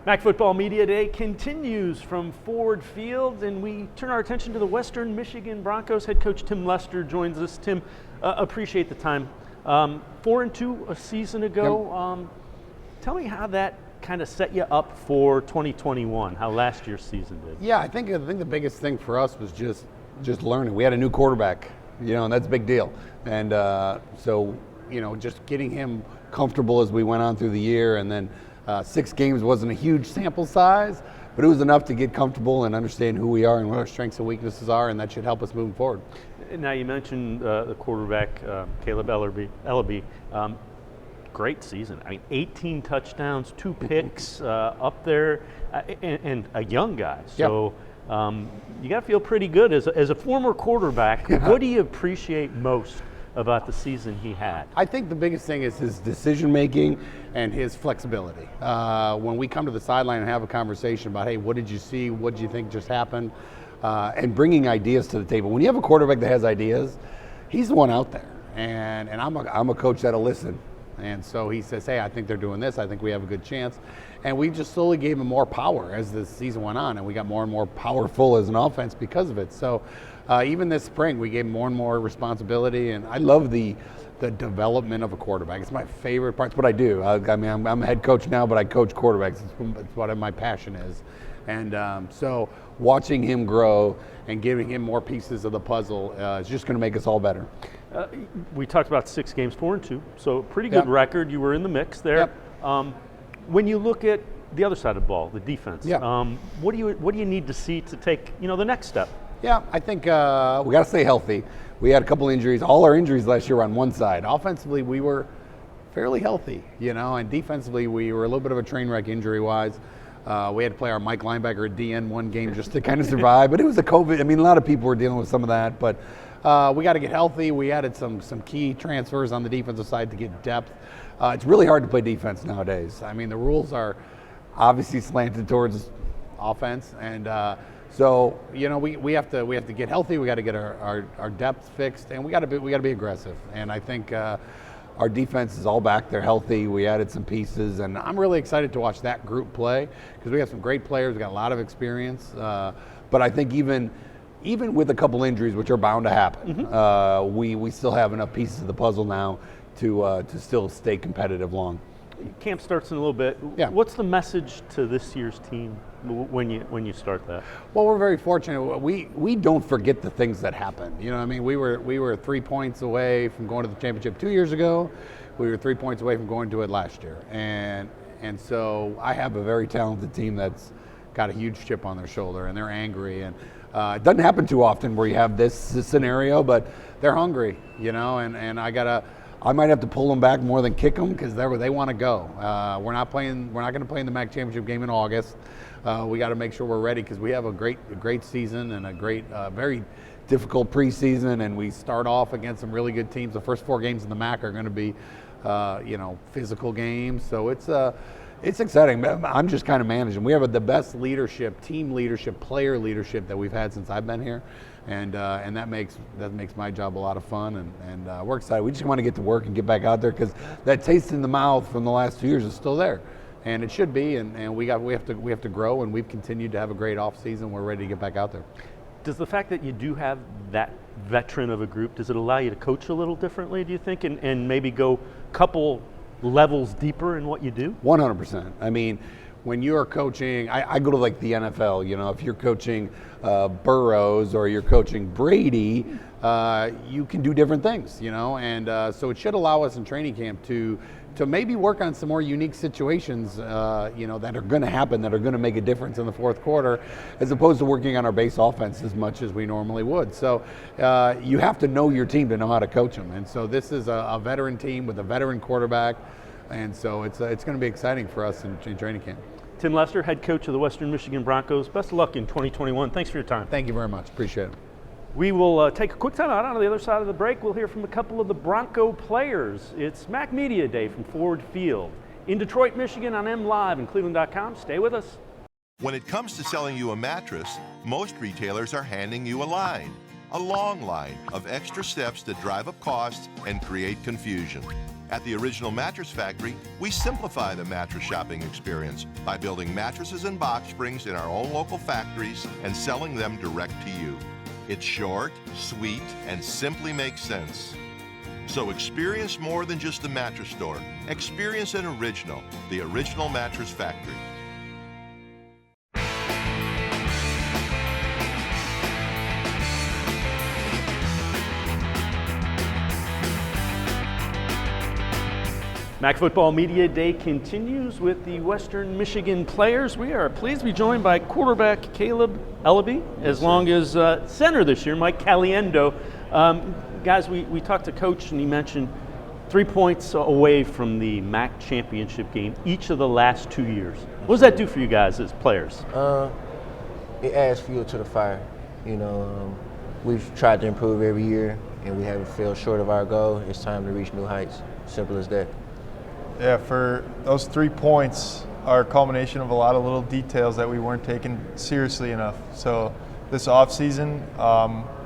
Mac Football Media Day continues from Ford Field, and we turn our attention to the Western Michigan Broncos. Head coach Tim Lester joins us. Tim, appreciate the time. 4-2 a season ago. Yep. Tell me how that kind of set you up for 2021, how last year's season did. Yeah, I think the biggest thing for us was just learning. We had a new quarterback, and that's a big deal. And so, just getting him comfortable as we went on through the year, and then 6 games wasn't a huge sample size, but it was enough to get comfortable and understand who we are and what our strengths and weaknesses are, and that should help us moving forward. Now you mentioned the quarterback, Caleb Ellaby. Great season. 18 touchdowns, 2 picks up there, and a young guy. So you got to feel pretty good as a former quarterback. Yeah. What do you appreciate most about the season he had? I think the biggest thing is his decision making and his flexibility. When we come to the sideline and have a conversation about, hey, what did you see? What did you think just happened? And bringing ideas to the table. When you have a quarterback that has ideas, he's the one out there. And I'm a coach that'll listen. And so he says, hey, I think they're doing this. I think we have a good chance. And we just slowly gave him more power as the season went on, and we got more and more powerful as an offense because of it. So even this spring, we gave him more and more responsibility, and I love the development of a quarterback. It's my favorite part. It's what I do. I'm a head coach now, but I coach quarterbacks. It's what my passion is. And so watching him grow and giving him more pieces of the puzzle is just going to make us all better. We talked about 6 games, 4-2, so pretty good record. You were in the mix there. Yep. When you look at the other side of the ball, the defense, yeah. What do you need to see to take the next step? Yeah, I think we got to stay healthy. We had a couple injuries. All our injuries last year were on one side. Offensively, we were fairly healthy, and defensively, we were a little bit of a train wreck injury-wise. We had to play our Mike linebacker at DN one game just to kind of survive, but it was a COVID. A lot of people were dealing with some of that, but we got to get healthy. We added some key transfers on the defensive side to get depth. It's really hard to play defense nowadays. The rules are obviously slanted towards offense, and so we have to get healthy. We got to get our depth fixed, and we got to be aggressive. And I think our defense is all back. They're healthy. We added some pieces, and I'm really excited to watch that group play because we have some great players. We got a lot of experience, but I think even with a couple injuries, which are bound to happen, we still have enough pieces of the puzzle now to still stay competitive long. Camp starts in a little bit. Yeah. What's the message to this year's team when you start that? Well, we're very fortunate. We don't forget the things that happened. We were 3 points away from going to the championship 2 years ago. We were 3 points away from going to it last year, and so I have a very talented team that's got a huge chip on their shoulder, and they're angry. And it doesn't happen too often where you have this scenario, but they're hungry, and I might have to pull them back more than kick them because they want to go. We're not going to play in the MAC championship game in August. We got to make sure we're ready because we have a great season and a great, very difficult preseason, and we start off against some really good teams. The first 4 games in the MAC are going to be, physical games. So it's exciting. I'm just kind of managing. We have the best leadership, team leadership, player leadership that we've had since I've been here, and that makes my job a lot of fun, and we're excited. We just want to get to work and get back out there because that taste in the mouth from the last 2 years is still there, and it should be. And we have to grow, and we've continued to have a great off season. We're ready to get back out there. Does the fact that you do have that veteran of a group, does it allow you to coach a little differently, do you think, and maybe go a couple levels deeper in what you do? 100%. When you're coaching, I go to like the NFL, if you're coaching Burrows or you're coaching Brady, you can do different things, and so it should allow us in training camp to maybe work on some more unique situations, that are going to happen, that are going to make a difference in the fourth quarter, as opposed to working on our base offense as much as we normally would. So you have to know your team to know how to coach them. And so this is a veteran team with a veteran quarterback. And so it's going to be exciting for us in training camp. Tim Lester, head coach of the Western Michigan Broncos. Best of luck in 2021. Thanks for your time. Thank you very much. Appreciate it. We will take a quick time out. On the other side of the break, we'll hear from a couple of the Bronco players. It's Mac Media Day from Ford Field in Detroit, Michigan on MLive and cleveland.com. Stay with us. When it comes to selling you a mattress, most retailers are handing you a long line of extra steps that drive up costs and create confusion. At the Original Mattress Factory, we simplify the mattress shopping experience by building mattresses and box springs in our own local factories and selling them direct to you. It's short, sweet, and simply makes sense. So experience more than just the mattress store. Experience an original, the Original Mattress Factory. Mac Football Media Day continues with the Western Michigan players. We are pleased to be joined by quarterback Caleb Ellaby, as long as center this year, Mike Caliendo. Guys, we talked to Coach, and he mentioned 3 points away from the MAC championship game each of the last 2 years. What does that do for you guys as players? It adds fuel to the fire. We've tried to improve every year, and we haven't fell short of our goal. It's time to reach new heights. Simple as that. Yeah, for those 3 points are a culmination of a lot of little details that we weren't taking seriously enough. So this offseason,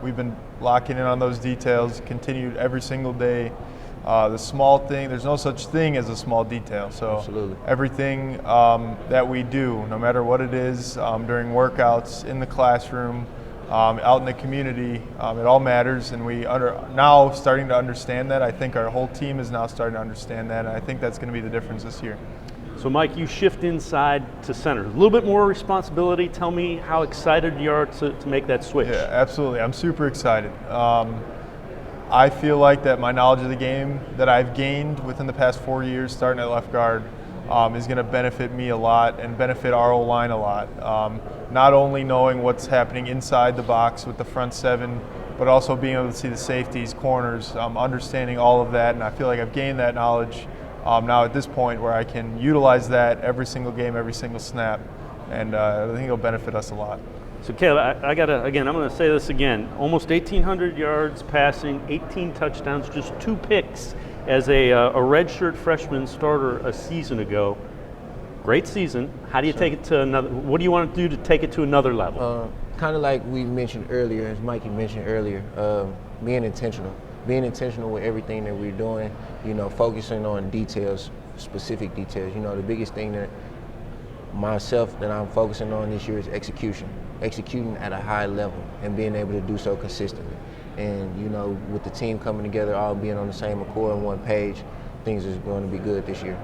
we've been locking in on those details, continued every single day. The small thing, there's no such thing as a small detail. So Absolutely. Everything that we do, no matter what it is, during workouts, in the classroom, out in the community, it all matters, and we are now starting to understand that. I think our whole team is now starting to understand that, and I think that's going to be the difference this year. So, Mike, you shift inside to center. A little bit more responsibility. Tell me how excited you are to make that switch. Yeah, absolutely. I'm super excited. I feel like that my knowledge of the game that I've gained within the past 4 years, starting at left guard, is going to benefit me a lot and benefit our O-line a lot. Not only knowing what's happening inside the box with the front seven, but also being able to see the safeties, corners, understanding all of that. And I feel like I've gained that knowledge now at this point where I can utilize that every single game, every single snap. And I think it'll benefit us a lot. So, Caleb, I'm going to say this again. Almost 1,800 yards passing, 18 touchdowns, just 2 picks as a redshirt freshman starter a season ago. Great season. How do you take it to another? What do you want to do to take it to another level? Kind of like we mentioned earlier, as Mikey mentioned earlier, being intentional. Being intentional with everything that we're doing, focusing on details, specific details. The biggest thing that I'm focusing on this year is executing at a high level and being able to do so consistently. And, with the team coming together, all being on the same accord on one page, things are going to be good this year.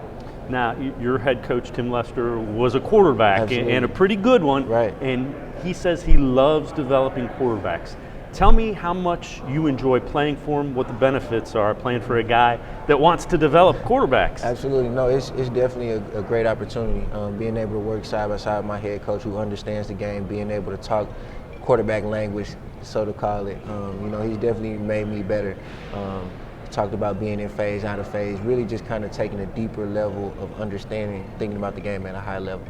Now, your head coach, Tim Lester, was a quarterback and a pretty good one. Right. And he says he loves developing quarterbacks. Tell me how much you enjoy playing for him, what the benefits are playing for a guy that wants to develop quarterbacks. Absolutely. No, it's definitely a great opportunity. Being able to work side by side with my head coach who understands the game, being able to talk quarterback language, so to call it. He's definitely made me better. Talked about being in phase, out of phase, really just kind of taking a deeper level of understanding, thinking about the game at a high level.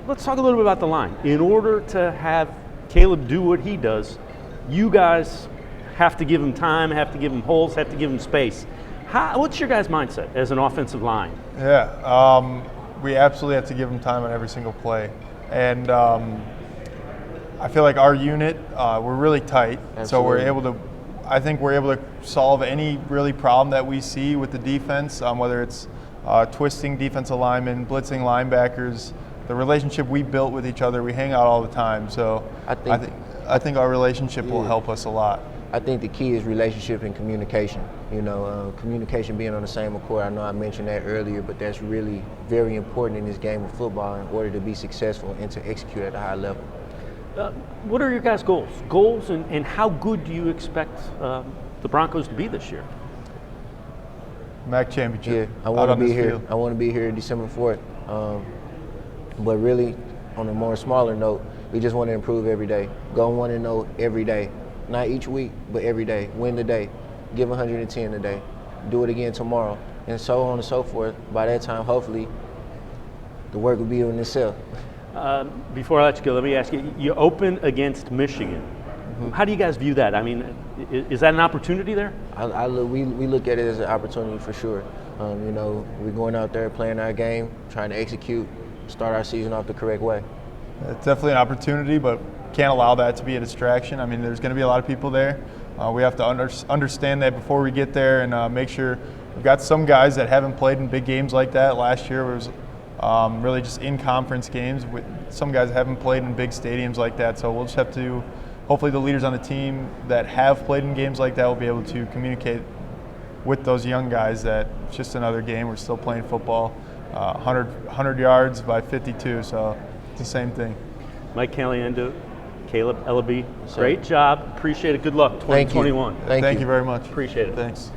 Let's talk a little bit about the line. In order to have Caleb do what he does, you guys have to give him time, have to give him holes, have to give him space. What's your guys' mindset as an offensive line? Yeah, we absolutely have to give him time on every single play. And I feel like our unit, we're really tight. Absolutely. So I think we're able to solve any really problem that we see with the defense, whether it's twisting defensive linemen, blitzing linebackers. The relationship we built with each other, we hang out all the time. So I think our relationship will help us a lot. I think the key is relationship and communication. Communication being on the same accord. I know I mentioned that earlier, but that's really very important in this game of football in order to be successful and to execute at a high level. What are your guys' goals? Goals, and how good do you expect the Broncos to be this year? MAC championship. Yeah, I want to be here. Field. I want to be here December 4th. But really, on a more smaller note, we just want to improve every day. Go 1-0 every day. Not each week, but every day. Win the day. Give 110 a day. Do it again tomorrow. And so on and so forth. By that time, hopefully, the work will be in itself. Before I let you go, let me ask you, you open against Michigan. Mm-hmm. How do you guys view that? I mean, is that an opportunity there? We look at it as an opportunity for sure. We're going out there playing our game, trying to execute, start our season off the correct way. It's definitely an opportunity, but can't allow that to be a distraction. There's going to be a lot of people there. We have to understand that before we get there and make sure we've got some guys that haven't played in big games like that. Last year was really just in conference games. With some guys that haven't played in big stadiums like that. So we'll just have to, hopefully the leaders on the team that have played in games like that will be able to communicate with those young guys that it's just another game. We're still playing football. 100 yards by 52, so it's the same thing. Mike Caliendo, Caleb Ellaby, great job. Appreciate it. Good luck, Thank you. 2021. Thank you very much. Appreciate it. Thanks.